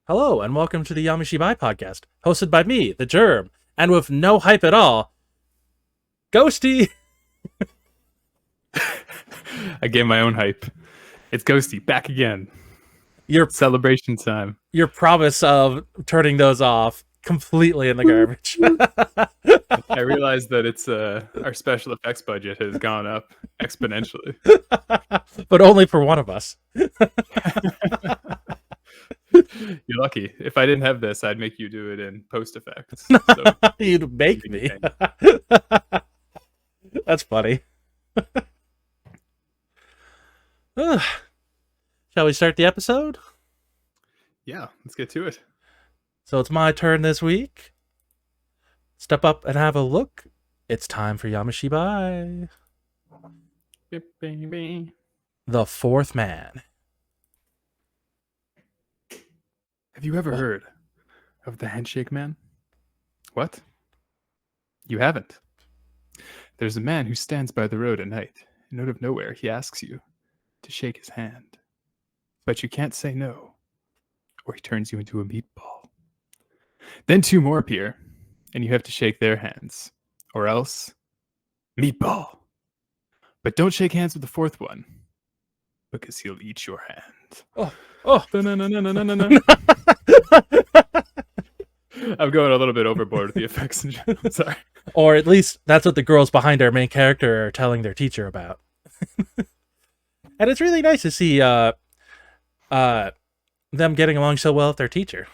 Hello, and welcome to the Yami Shibai podcast, hosted by me, the Germ, and with no hype at all, Ghosty! I gave my own hype. It's Ghosty, back again. Your Celebration time. your promise of turning those off completely in the garbage. I realized that it's our special effects budget has gone up exponentially. But only for one of us. You're lucky. If I didn't have this, I'd make you do it in post effects. So, You'd make me. That's funny. Shall we start the episode? yeah, let's get to it. So it's my turn this week. Step up and have a look. It's time for Yamashibai. The Fourth Man. Have you ever heard of the Handshake Man? What? You haven't? There's a man who stands by the road at night, and out of nowhere he asks you to shake his hand. But you can't say no, or he turns you into a meatball. Then two more appear, and you have to shake their hands, or else meatball. But don't shake hands with the fourth one, because he'll eat your hand. Oh. Na-na-na-na-na-na-na. I'm going a little bit overboard with the effects in general. I'm sorry. Or at least that's what the girls behind our main character are telling their teacher about. And it's really nice to see them getting along so well with their teacher.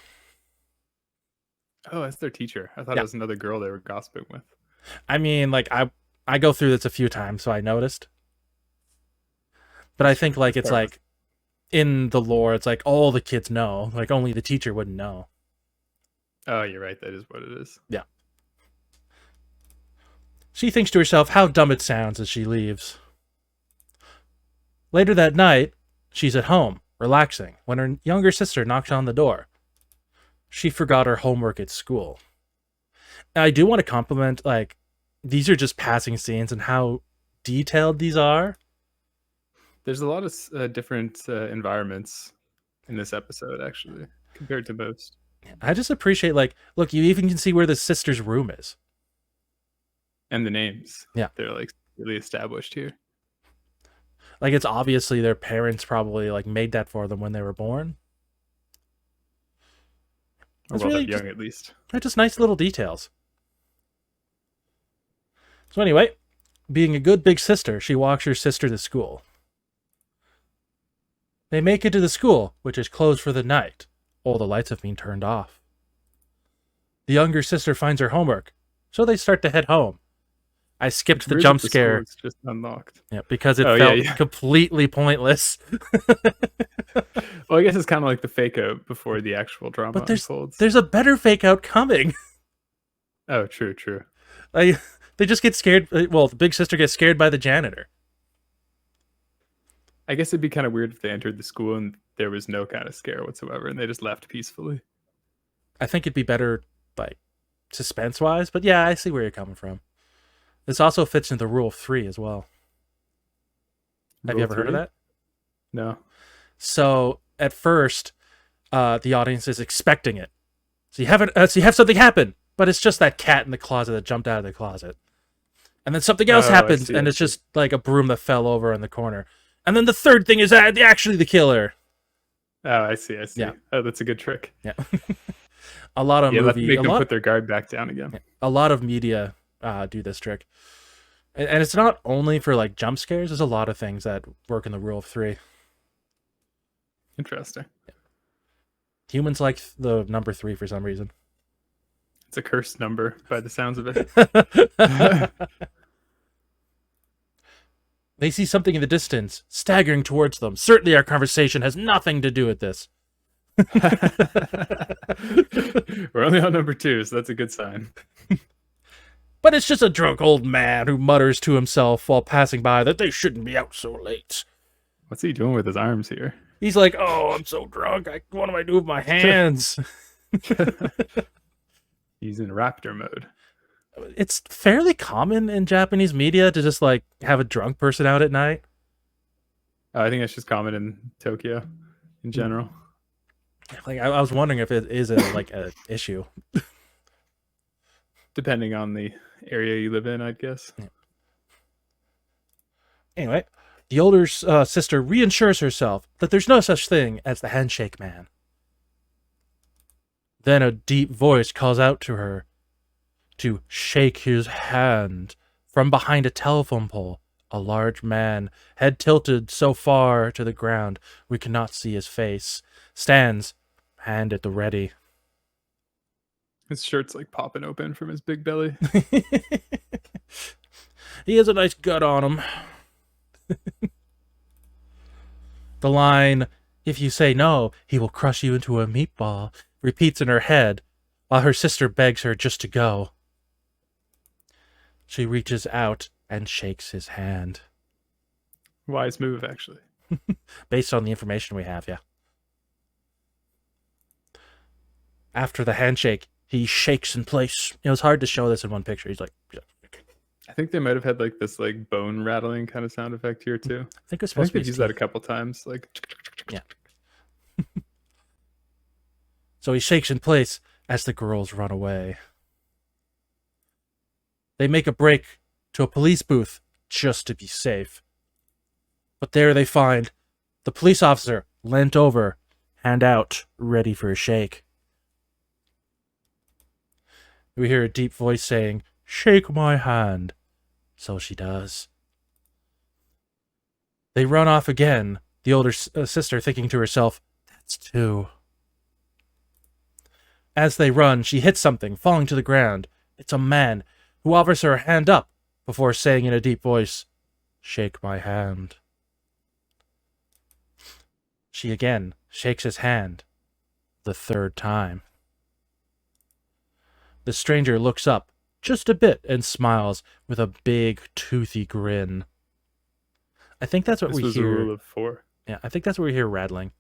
Oh, that's their teacher. I thought it was another girl they were gossiping with. I mean, like, I go through this a few times, so I noticed. But I think, like, it's like, in the lore, it's like, all the kids know. Like, only the teacher wouldn't know. Oh, you're right. That is what it is. Yeah. She thinks to herself how dumb it sounds as she leaves. Later that night, she's at home, relaxing, when her younger sister knocks on the door. She forgot her homework at school. And I do want to compliment, like, these are just passing scenes and how detailed these are. There's a lot of different environments in this episode, actually, compared to most. I just appreciate, like, look, you even can see where the sister's room is. And the names. Yeah. They're, like, really established here. Like, it's obviously their parents probably, like, made that for them when they were born. Or well, really they're young, at least. They're just nice little details. So anyway, being a good big sister, she walks her sister to school. They make it to the school, which is closed for the night. All the lights have been turned off. The younger sister finds her homework, so they start to head home. I skipped the jump scare. It's just unlocked. Yeah, because it felt completely pointless. Well, I guess it's kind of like the fake out before the actual drama but unfolds. There's a better fake out coming. Oh, true. They just get scared. Well, the big sister gets scared by the janitor. I guess it'd be kind of weird if they entered the school and there was no kind of scare whatsoever and they just left peacefully. I think it'd be better, like, suspense-wise. But yeah, I see where you're coming from. This also fits into the rule of 3 as well. Have you ever heard of that? No. So at first, the audience is expecting it. So you have something happen, but it's just that cat in the closet that jumped out of the closet. And then something else happens, and it's just like a broom that fell over in the corner. And then the third thing is actually the killer. Oh, I see. Yeah. Oh, that's a good trick. Yeah. A lot of let's make them put their guard back down again. Yeah, a lot of media do this trick. And it's not only for, like, jump scares. There's a lot of things that work in the rule of 3. Interesting. Yeah. Humans like the number 3 for some reason. It's a cursed number by the sounds of it. They see something in the distance, staggering towards them. Certainly our conversation has nothing to do with this. We're only on number 2, so that's a good sign. But it's just a drunk old man who mutters to himself while passing by that they shouldn't be out so late. What's he doing with his arms here? He's like, oh, I'm so drunk. What do I do with my hands? He's in raptor mode. It's fairly common in Japanese media to just, like, have a drunk person out at night. I think that's just common in Tokyo in general. Like I was wondering if it is like a issue. Depending on the area you live in, I'd guess. Yeah. Anyway, the older sister reassures herself that there's no such thing as the handshake man. Then a deep voice calls out to her to shake his hand. From behind a telephone pole, a large man, head tilted so far to the ground we cannot see his face, stands, hand at the ready. His shirt's like popping open from his big belly. He has a nice gut on him. The line, "If you say no, he will crush you into a meatball," repeats in her head, while her sister begs her just to go. She reaches out and shakes his hand. Wise move, actually. Based on the information we have, yeah. After the handshake, he shakes in place. It was hard to show this in one picture. He's like, I think they might have had like this like bone rattling kind of sound effect here too. I think it's I supposed think to they've be used that a couple times. Like, yeah. So he shakes in place as the girls run away. They make a break to a police booth just to be safe. But there they find the police officer leant over, hand out, ready for a shake. We hear a deep voice saying, "Shake my hand." So she does. They run off again, the older sister thinking to herself, "That's two." As they run, she hits something, falling to the ground. It's a man who offers her a hand up before saying in a deep voice, "Shake my hand." She again shakes his hand, the third time. The stranger looks up just a bit and smiles with a big, toothy grin. I think that's what this we was hear. a rule of 4. Yeah, I think that's what we hear rattling.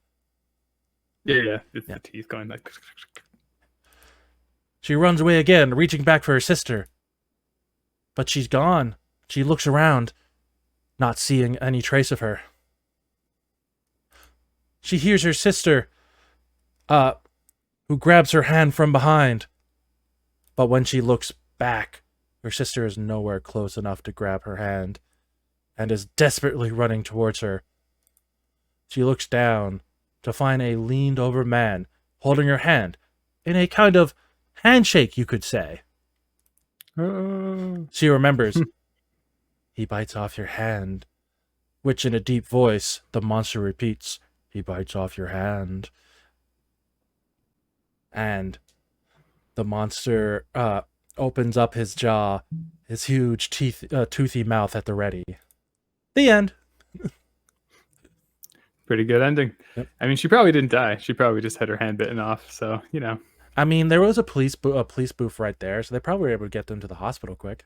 Yeah. It's Yeah. the teeth going like. She runs away again, reaching back for her sister. But she's gone. She looks around, not seeing any trace of her. She hears her sister, who grabs her hand from behind. But when she looks back, her sister is nowhere close enough to grab her hand and is desperately running towards her. She looks down to find a leaned over man holding her hand in a kind of handshake, you could say. She remembers. "He bites off your hand," which in a deep voice the monster repeats, "He bites off your hand." And the monster opens up his jaw, his huge toothy mouth at the ready. The end. Pretty good ending. Yep. I mean, she probably didn't die. She probably just had her hand bitten off. So, you know. I mean, there was a police booth right there, so they probably were able to get them to the hospital quick.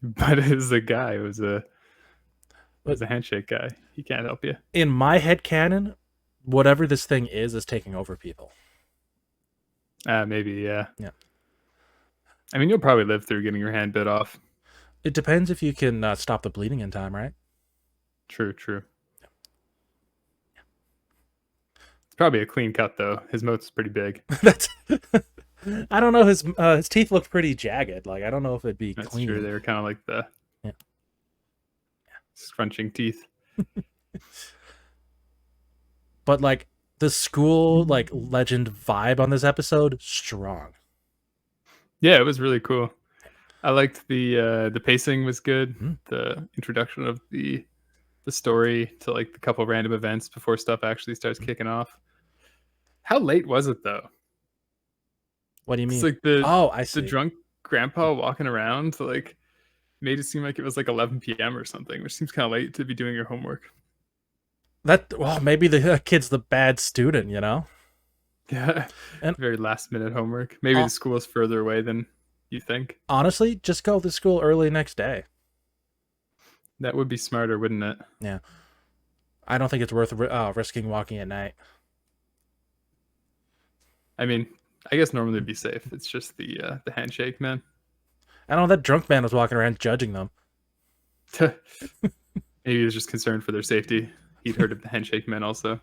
But it was a guy. It was a handshake guy. He can't help you. In my head canon, whatever this thing is taking over people. Maybe, yeah. Yeah. I mean, you'll probably live through getting your hand bit off. It depends if you can stop the bleeding in time, right? True. It's probably a clean cut, though. His mouth's pretty big. That's. I don't know. His teeth look pretty jagged. Like I don't know if it'd be That's clean. true. They were kind of like the scrunching teeth. But like the school like legend vibe on this episode, strong. Yeah, it was really cool. I liked the pacing was good. Mm-hmm. The introduction of the story to like the couple random events before stuff actually starts kicking off. How late was it though? What do you mean? It's like I see. the drunk grandpa walking around like made it seem like it was like 11 p.m. or something, which seems kind of late to be doing your homework. Maybe the kid's the bad student, you know? Yeah, And very last minute homework. Maybe the school is further away than you think. Honestly, just go to school early next day. That would be smarter, wouldn't it? Yeah. I don't think it's worth risking walking at night. I mean, I guess normally it'd be safe. It's just the handshake, man. I don't know, that drunk man was walking around judging them. Maybe he was just concerned for their safety. He'd heard of the handshake men also.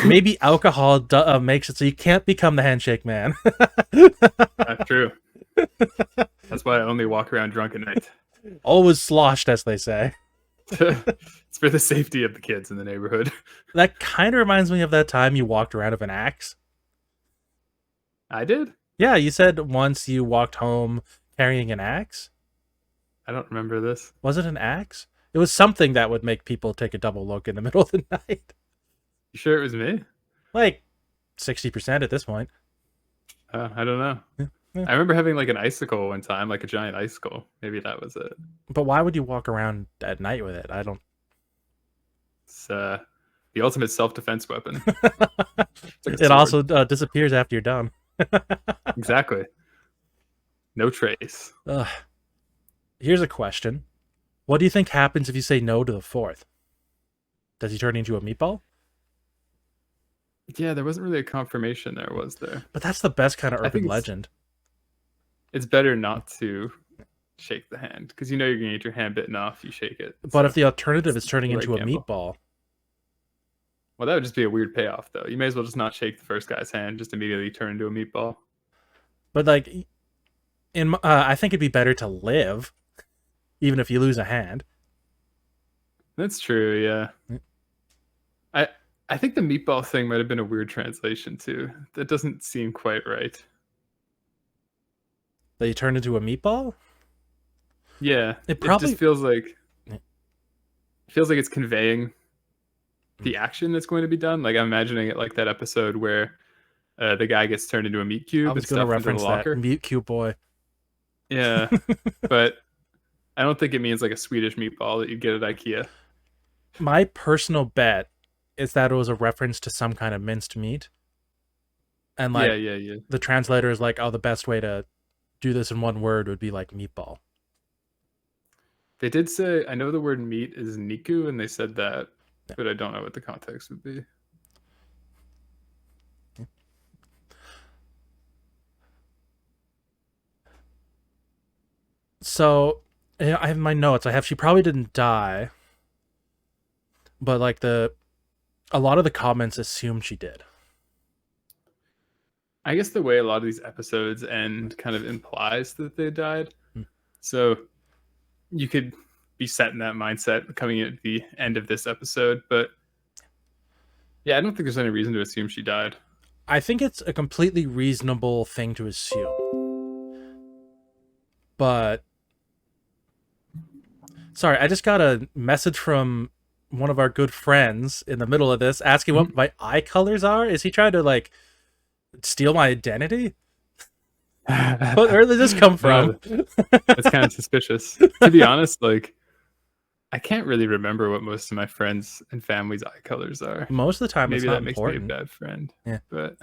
Maybe alcohol makes it so you can't become the handshake man. That's true. That's why I only walk around drunk at night. Always sloshed, as they say. It's for the safety of the kids in the neighborhood. That kind of reminds me of that time you walked around with an axe. I did? Yeah, you said once you walked home carrying an axe. I don't remember this. Was it an axe? It was something that would make people take a double look in the middle of the night. You sure it was me? Like 60% at this point. I don't know. Yeah. I remember having like an icicle one time, like a giant icicle. Maybe that was it. But why would you walk around at night with it? I don't. It's the ultimate self-defense weapon. Like it also disappears after you're done. Exactly. No trace. Here's a question. What do you think happens if you say no to the fourth? Does he turn into a meatball? Yeah, there wasn't really a confirmation there, was there? But that's the best kind of urban legend. It's better not to shake the hand, because you know you're going to get your hand bitten off if you shake it. But so if the alternative is turning into a meatball... Well, that would just be a weird payoff, though. You may as well just not shake the first guy's hand, just immediately turn into a meatball. But, like, I think it'd be better to live, even if you lose a hand. That's true, yeah. I think the meatball thing might have been a weird translation, too. That doesn't seem quite right. That you turn into a meatball? Yeah. It just feels like... It feels like it's conveying the action that's going to be done. Like, I'm imagining it like that episode where the guy gets turned into a meat cube. I was going to reference that. Meat cube boy. Yeah. But I don't think it means like a Swedish meatball that you get at IKEA. My personal bet is that it was a reference to some kind of minced meat. And like, yeah. The translator is like, oh, the best way to do this in one word would be like meatball. They did say, I know the word meat is niku, and they said that, but I don't know what the context would be. So, I have my notes. She probably didn't die, but like a lot of the comments assume she did. I guess the way a lot of these episodes end kind of implies that they died. So you could be set in that mindset coming at the end of this episode, but yeah, I don't think there's any reason to assume she died. I think it's a completely reasonable thing to assume. But sorry, I just got a message from one of our good friends in the middle of this asking what my eye colors are. Is he trying to like steal my identity? Where did this come from? It's kind of suspicious. To be honest, like I can't really remember what most of my friends and family's eye colors are. Most of the time, maybe it's not that makes important. me a bad friend. Yeah, but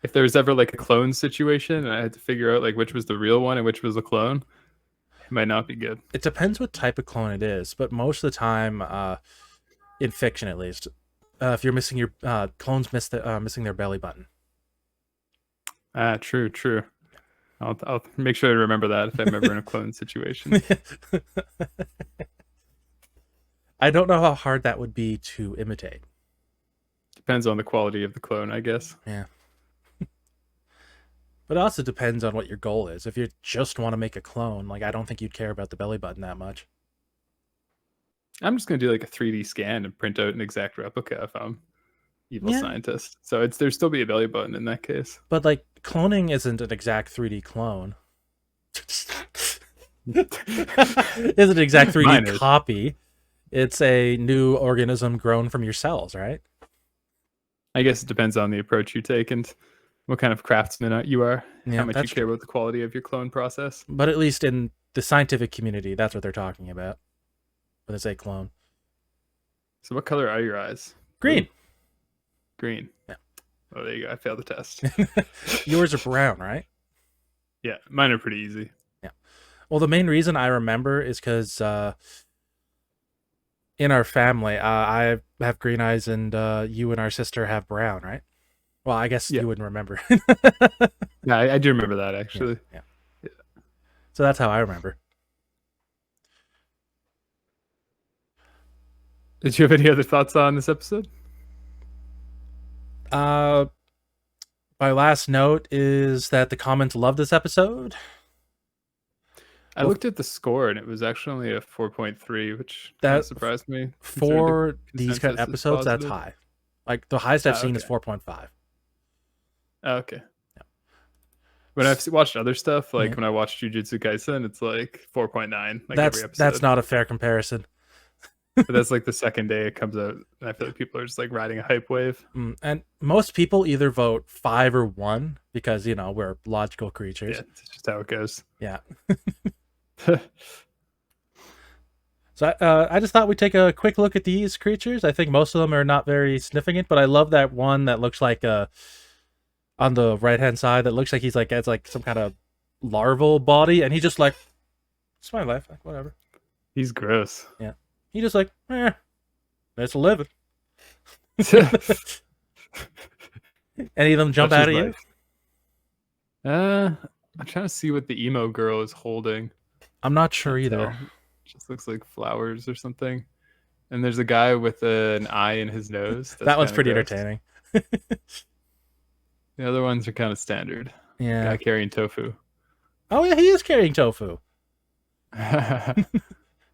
if there was ever like a clone situation and I had to figure out like which was the real one and which was a clone, it might not be good. It depends what type of clone it is, but most of the time, in fiction at least, if you're missing your clones missing their belly button. True. I'll make sure to remember that if I'm ever in a clone situation. I don't know how hard that would be to imitate. Depends on the quality of the clone, I guess. Yeah. But it also depends on what your goal is. If you just want to make a clone, like I don't think you'd care about the belly button that much. I'm just going to do like a 3D scan and print out an exact replica if I'm evil scientist. So there'd still be a belly button in that case. But like cloning isn't an exact 3D clone. Isn't an exact 3D copy. It's a new organism grown from your cells, right? I guess it depends on the approach you take and what kind of craftsman you are, how much you care about the quality of your clone process. But at least in the scientific community, that's what they're talking about when they say clone. So what color are your eyes? Green. Green. Yeah. Oh, there you go. I failed the test. Yours are brown, right? Yeah, mine are pretty easy. Yeah. Well, the main reason I remember is because in our family, I have green eyes and you and our sister have brown, right? Well, I guess you wouldn't remember. Yeah, I do remember that, actually. Yeah. So that's how I remember. Did you have any other thoughts on this episode? Uh, my last note is that the comments love this episode. I looked at the score and it was actually only a 4.3, which kind That of surprised me. considering for the these kind of consensus is episodes, that's positive. high. Like the highest I've seen is Okay. 4.5. Oh, okay. When I've watched other stuff, like Yeah. when I watched Jujutsu Kaisen, it's like 4.9, like every episode. That's not a fair comparison. But that's like the second day it comes out, and I feel like people are just like riding a hype wave. And most people either vote 5 or 1 because we're logical creatures. Yeah, it's just how it goes. Yeah. So I just thought we'd take a quick look at these creatures. I think most of them are not very significant, but I love that one that looks like on the right hand side that looks like he's like has like some kind of larval body, and he just like, it's my life, like whatever. He's gross. Yeah, he just like, it's a living. Any of them jump That's out at his you? life. I'm trying to see what the emo girl is holding. I'm not sure Can't either. tell. Just looks like flowers or something. And there's a guy with an eye in his nose. That one's kinda pretty gross. entertaining. The other ones are kind of standard. Yeah. Guy carrying tofu. Oh yeah, he is carrying tofu.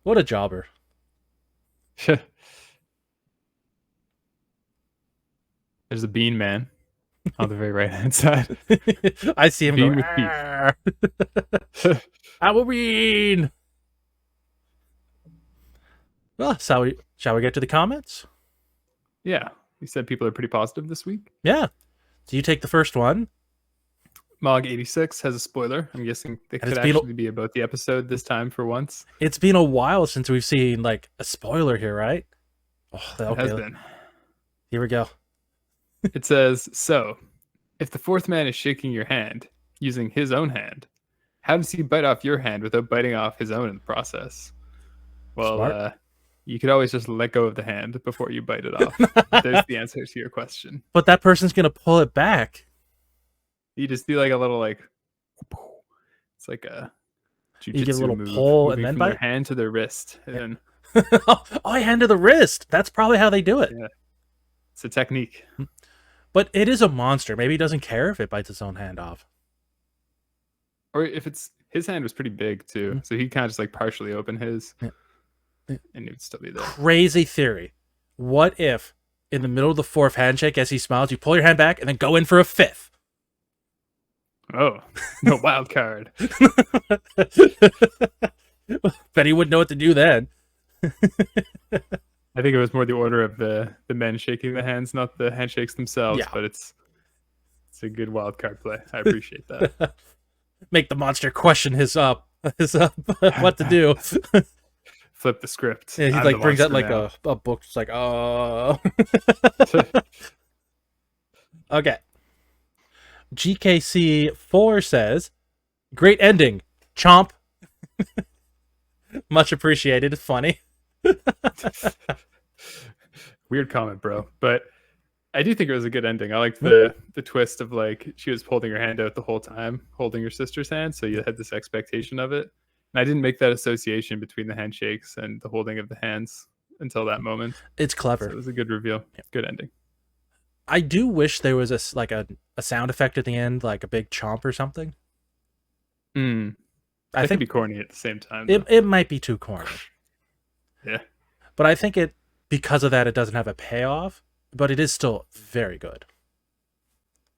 What a jobber. There's a bean man on the very right hand side. I see him Bean going, with beef. Halloween. Well, shall we get to the comments? Yeah. You said people are pretty positive this week. Yeah. So you take the first one. Mog86 has a spoiler. I'm guessing it And could actually be about the episode this time for once. It's been a while since we've seen like a spoiler here, right? Oh, It has been. Here we go. It says, so, if the fourth man is shaking your hand using his own hand, how does he bite off your hand without biting off his own in the process? Well, you could always just let go of the hand before you bite it off. There's the answer to your question. But that person's going to pull it back. You just do like a little like, it's like a jujitsu You get a little move, pull and moving then from bite? their hand to their wrist. And Oh, hand to the wrist. That's probably how they do it. Yeah. It's a technique. But it is a monster. Maybe he doesn't care if it bites its own hand off. Or if it's his hand was pretty big too, so he kind of just like partially open his, Yeah. and it would still be there. Crazy theory. What if in the middle of the fourth handshake, as he smiles, you pull your hand back and then go in for a fifth? Oh, no wild card. Bet he wouldn't know what to do then. I think it was more the order of the men shaking the hands, not the handshakes themselves. Yeah. But it's a good wild card play. I appreciate that. Make the monster question his what to do. Flip the script. Yeah, he I'm like the brings out monster like now. a book, just like, oh. Okay. GKC4 says, great ending. Chomp. Much appreciated. It's funny. Weird comment, bro. But I do think it was a good ending. I liked the twist of like she was holding her hand out the whole time, holding her sister's hand, so you had this expectation of it. And I didn't make that association between the handshakes and the holding of the hands until that moment. It's clever. So it was a good reveal. Yeah. Good ending. I do wish there was a sound effect at the end, like a big chomp or something. I think be corny at the same time. It might be too corny. Yeah. But I think because of that, it doesn't have a payoff, but it is still very good.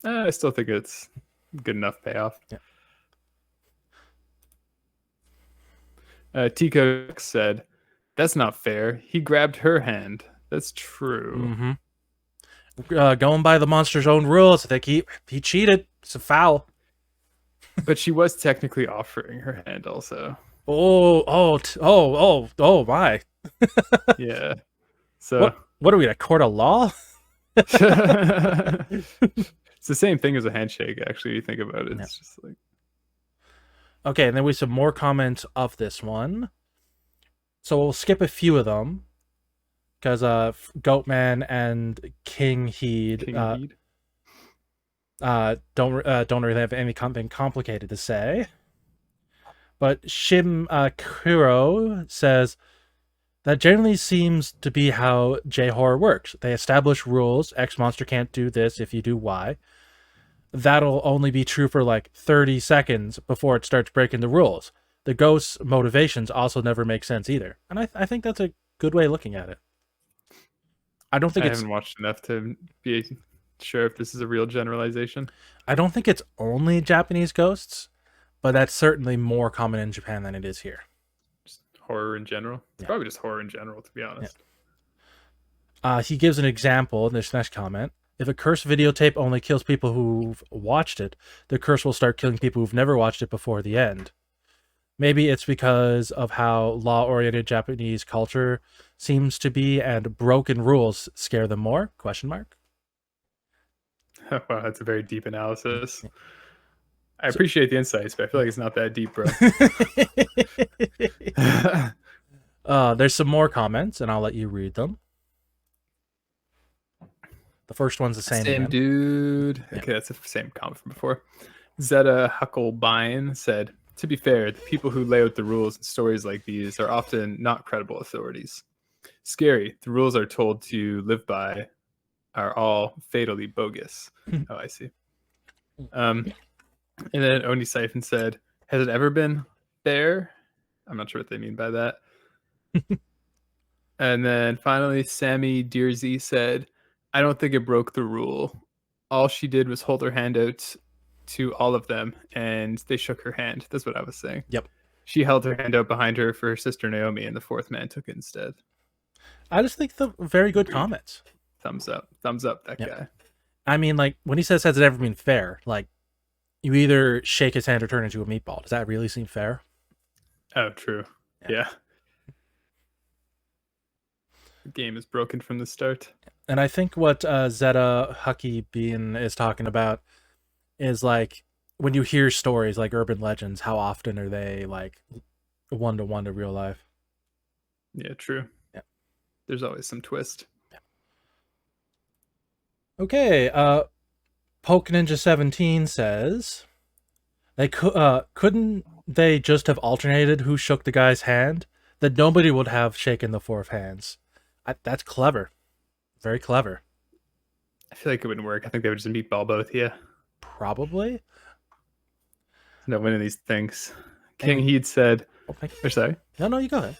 I still think it's good enough payoff. Yeah. Tico said, that's not fair. He grabbed her hand. That's true. Mm-hmm. Going by the monster's own rules, I think he cheated. It's a foul. But she was technically offering her hand also. Oh my. Yeah. So what are we, a court of law? it's the same thing as a handshake, actually, you think about it. It's just like, okay, and then we have some more comments of this one. So we'll skip a few of them. Because Goatman and King Heed don't really have anything complicated to say. But Shim Kuro says, That generally seems to be how J-horror works. They establish rules. X monster can't do this if you do Y. That'll only be true for like 30 seconds before it starts breaking the rules. The ghost's motivations also never make sense either. And I think that's a good way of looking at it. I don't think I it's haven't watched enough to be sure if this is a real generalization. I don't think it's only Japanese ghosts, but that's certainly more common in Japan than it is here. Just horror in general. It's Yeah. probably just horror in general, to be honest. He gives an example in this next comment. If a curse videotape only kills people who've watched it, the curse will start killing people who've never watched it before the end. Maybe it's because of how law-oriented Japanese culture seems to be, and broken rules scare them more? Question mark. Wow, that's a very deep analysis. I appreciate the insights, but I feel like it's not that deep, bro. There's some more comments, and I'll let you read them. The first one's the same. Same again. dude. Yeah. Okay, that's the same comment from before. Zeta Huckelbein said, to be fair, the people who lay out the rules in stories like these are often not credible authorities. Scary. The rules are told to live by are all fatally bogus. Oh, I see. And then Oni Siphon said, has it ever been fair? I'm not sure what they mean by that. And then finally, Sammy Deersey said, I don't think it broke the rule. All she did was hold her hand out to all of them, and they shook her hand. That's what I was saying. Yep. She held her hand out behind her for her sister Naomi, and the fourth man took it instead. I just think the very good comments. Thumbs up. Thumbs up, that guy. I mean, like, when he says, has it ever been fair? Like, you either shake his hand or turn into a meatball. Does that really seem fair? Oh, true. Yeah. The game is broken from the start. And I think what Zeta Hucky Bean is talking about is, like, when you hear stories like urban legends, how often are they, like, one-to-one to real life? Yeah, true. Yeah. There's always some twist. Yeah. Okay, Poke Ninja 17 says, they couldn't they just have alternated who shook the guy's hand? That nobody would have shaken the four of hands. That's clever. Very clever. I feel like it wouldn't work. I think they would just meatball both, yeah. Probably. No winning these things. King Heed said, or sorry. No, you go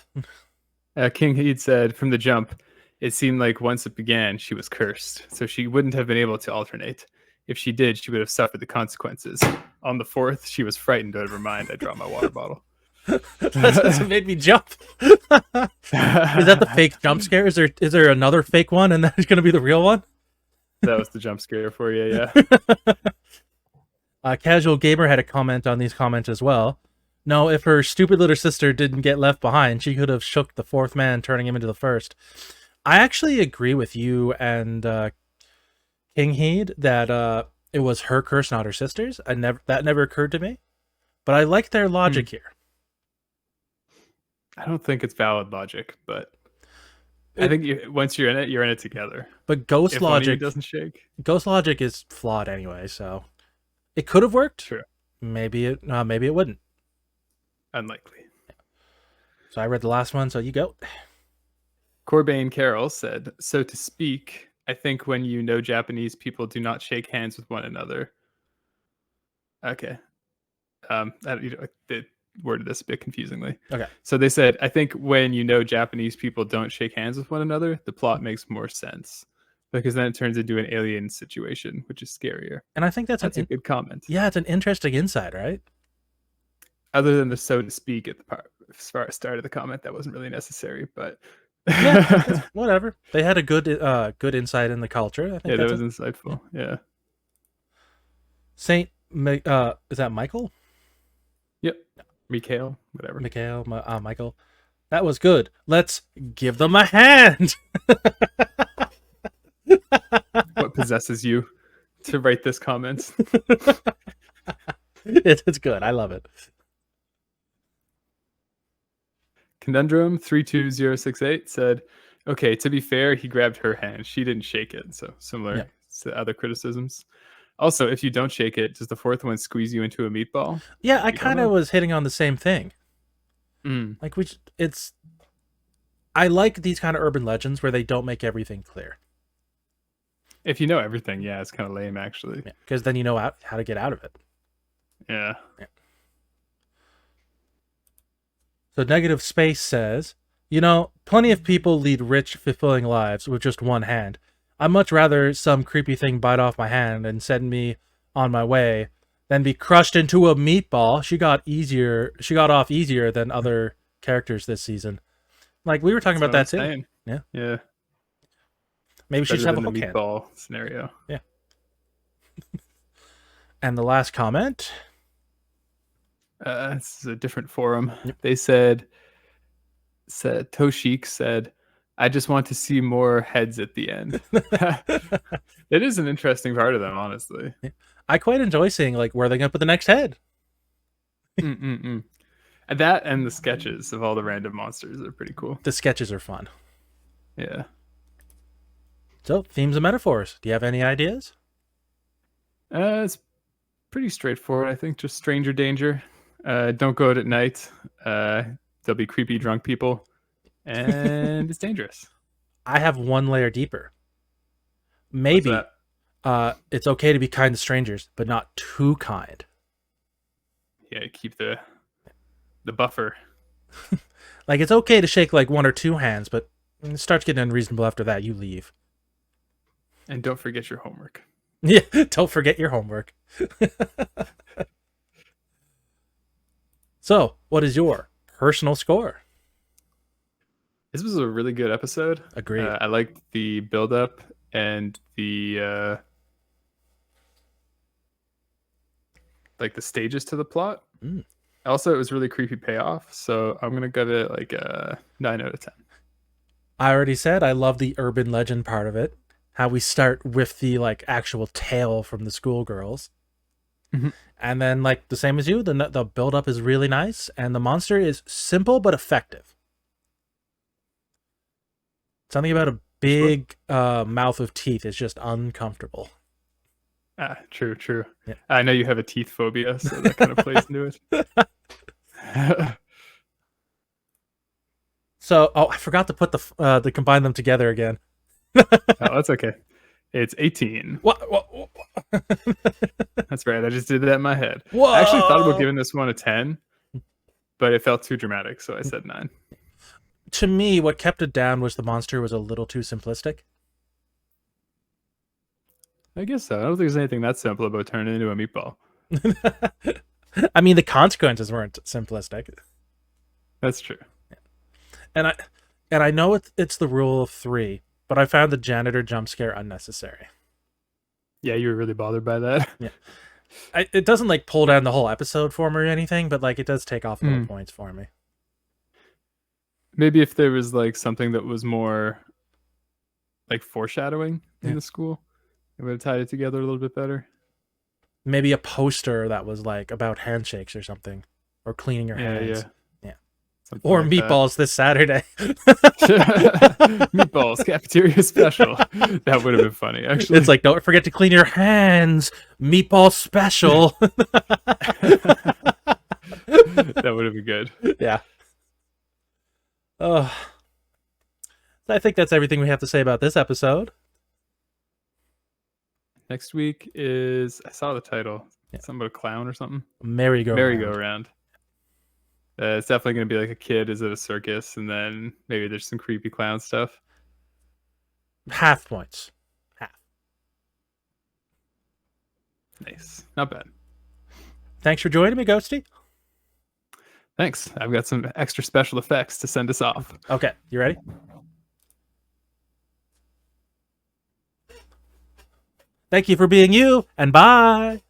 ahead. King Heed said, from the jump, it seemed like once it began, she was cursed. So she wouldn't have been able to alternate. If she did, she would have suffered the consequences. On the fourth, she was frightened out of her mind. I dropped my water bottle. That's what made me jump. Is that the fake jump scare? Is there another fake one and that's going to be the real one? That was the jump scare for you, yeah. Casual Gamer had a comment on these comments as well. No, if her stupid little sister didn't get left behind, she could have shook the fourth man, turning him into the first. I actually agree with you and King Heed that it was her curse, not her sister's. That never occurred to me. But I like their logic here. I don't think it's valid logic, but I think once you're in it together. But ghost logic doesn't shake. Ghost logic is flawed anyway, so it could have worked. True. Maybe it wouldn't. Unlikely. Yeah. So I read the last one, so you go. Corbane Carroll said, so to speak, I think when you know Japanese people do not shake hands with one another. Okay. They worded this a bit confusingly. Okay. So they said, I think when you know Japanese people don't shake hands with one another, the plot makes more sense. Because then it turns into an alien situation, which is scarier. And I think that's a good comment. Yeah, it's an interesting insight, right? Other than the so to speak at the start of the comment, that wasn't really necessary, but yeah, whatever. They had a good insight in the culture. I think that was insightful. Yeah. Is that Michael? Yep. Mikhail, whatever. Michael. That was good. Let's give them a hand. What possesses you to write this comment? It's good. I love it. Conundrum 32068 said, okay, to be fair, he grabbed her hand. She didn't shake it. So similar to other criticisms. Also, if you don't shake it, does the fourth one squeeze you into a meatball? Yeah, I kind of was hitting on the same thing. Mm. Like I like these kind of urban legends where they don't make everything clear. If you know everything, yeah, it's kind of lame actually. Because then you know how to get out of it. Yeah. So Negative Space says, plenty of people lead rich, fulfilling lives with just one hand. I'd much rather some creepy thing bite off my hand and send me on my way than be crushed into a meatball. She got off easier than other characters this season. Like, we were talking about that too. Saying. Yeah. Yeah. Maybe she should have a whole meatball scenario. Yeah. And the last comment. This is a different forum. Yep. They said Toshik said, I just want to see more heads at the end. It is an interesting part of them, honestly. Yeah. I quite enjoy seeing like where they're gonna put the next head. And that and the sketches of all the random monsters are pretty cool. The sketches are fun. Yeah. So, themes and metaphors. Do you have any ideas? It's pretty straightforward. I think just stranger danger. Don't go out at night. There'll be creepy drunk people, and it's dangerous. I have one layer deeper. Maybe it's okay to be kind to strangers, but not too kind. Yeah, keep the buffer. Like, it's okay to shake like one or two hands, but it starts getting unreasonable after that. You leave. And don't forget your homework. Yeah, don't forget your homework. So, what is your personal score? This was a really good episode. Agreed. I liked the build-up and the like the stages to the plot. Also, it was really creepy payoff. So I'm gonna give it like a 9 out of 10. I already said I love the urban legend part of it. How we start with the like actual tale from the schoolgirls. And then, like the same as you, the build-up is really nice, and the monster is simple but effective. Something about a big mouth of teeth is just uncomfortable. True. Yeah. I know you have a teeth phobia, so that kind of plays into it. So, I forgot to put to combine them together again. Oh, that's okay. It's 18. What? That's right. I just did that in my head. Whoa! I actually thought about giving this one a 10, but it felt too dramatic, so I said 9. To me, what kept it down was the monster was a little too simplistic. I guess so. I don't think there's anything that simple about turning into a meatball. I mean, the consequences weren't simplistic. That's true. And I know it's the rule of 3, but I found the janitor jump scare unnecessary. Yeah, you were really bothered by that. Yeah, it doesn't like pull down the whole episode for me or anything, but like it does take off little points for me. Maybe if there was like something that was more like foreshadowing in the school, it would have tied it together a little bit better. Maybe a poster that was like about handshakes or something, or cleaning your hands. Yeah. Something or like meatballs this Saturday. Meatballs cafeteria special. That would have been funny, actually. It's like, don't forget to clean your hands. Meatball special. That would have been good. Yeah. I think that's everything we have to say about this episode. Next week is, I saw the title, something about a clown or something. Merry-go-round. It's definitely going to be like a kid is at a circus, and then maybe there's some creepy clown stuff. Half points. Half. Nice. Not bad. Thanks for joining me, Ghosty. Thanks. I've got some extra special effects to send us off. Okay. You ready? Thank you for being you, and bye.